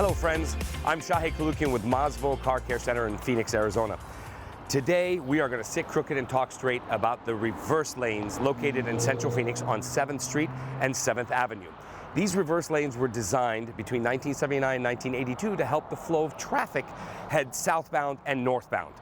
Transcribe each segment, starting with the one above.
Hello friends, I'm Shahe with Masvo Car Care Center in Phoenix, Arizona. Today we are going to sit crooked and talk straight about the reverse lanes located in Central Phoenix on 7th Street and 7th Avenue. These reverse lanes were designed between 1979 and 1982 to help the flow of traffic head southbound and northbound.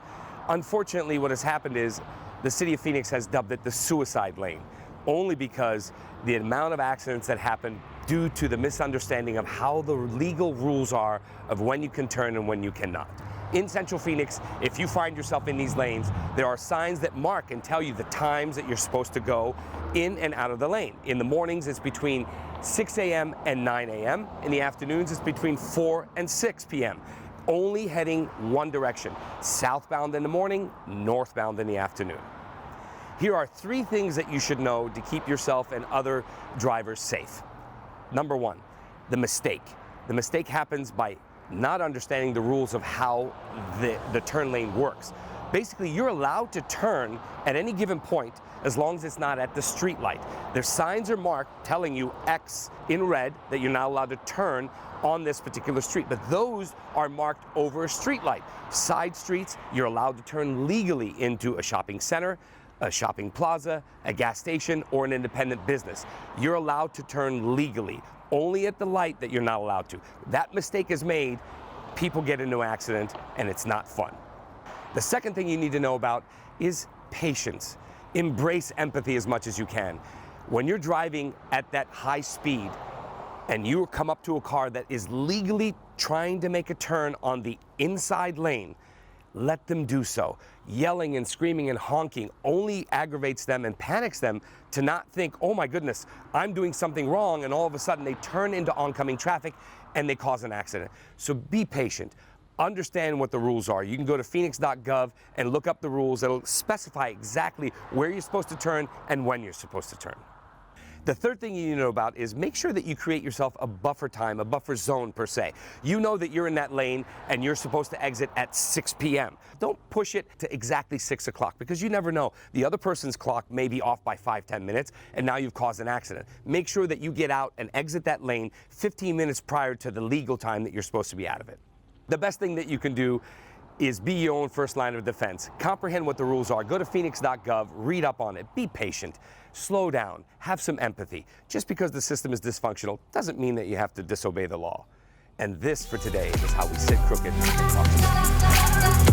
Unfortunately, what has happened is the city of Phoenix has dubbed it the suicide lane, only because the amount of accidents that happen due to the misunderstanding of how the legal rules are of when you can turn and when you cannot. In Central Phoenix, if you find yourself in these lanes, there are signs that mark and tell you the times that you're supposed to go in and out of the lane. In the mornings, it's between 6 a.m. and 9 a.m. In the afternoons, it's between 4 and 6 p.m. Only heading one direction, southbound in the morning, northbound in the afternoon. Here are 3 things that you should know to keep yourself and other drivers safe. Number 1, the mistake. The mistake happens by not understanding the rules of how the turn lane works. Basically, you're allowed to turn at any given point as long as it's not at the street light. Their signs are marked telling you X in red that you're not allowed to turn on this particular street, but those are marked over a street light. Side streets, you're allowed to turn legally into a shopping center, a shopping plaza, a gas station, or an independent business. You're allowed to turn legally, only at the light that you're not allowed to. That mistake is made, people get into an accident, and it's not fun. The second thing you need to know about is patience. Embrace empathy as much as you can. When you're driving at that high speed and you come up to a car that is legally trying to make a turn on the inside lane, let them do so. Yelling and screaming and honking only aggravates them and panics them to not think, oh my goodness, I'm doing something wrong, and all of a sudden they turn into oncoming traffic and they cause an accident. So be patient. Understand what the rules are. You can go to phoenix.gov and look up the rules. It'll specify exactly where you're supposed to turn and when you're supposed to turn. The third thing you need to know about is make sure that you create yourself a buffer time, a buffer zone per se. You know that you're in that lane and you're supposed to exit at 6 p.m. Don't push it to exactly 6 o'clock because you never know. The other person's clock may be off by 5-10 minutes and now you've caused an accident. Make sure that you get out and exit that lane 15 minutes prior to the legal time that you're supposed to be out of it. The best thing that you can do is be your own first line of defense. Comprehend what the rules are. Go to phoenix.gov, read up on it, be patient, slow down, have some empathy. Just because the system is dysfunctional doesn't mean that you have to disobey the law. And this, for today, is how we sit crooked and talk to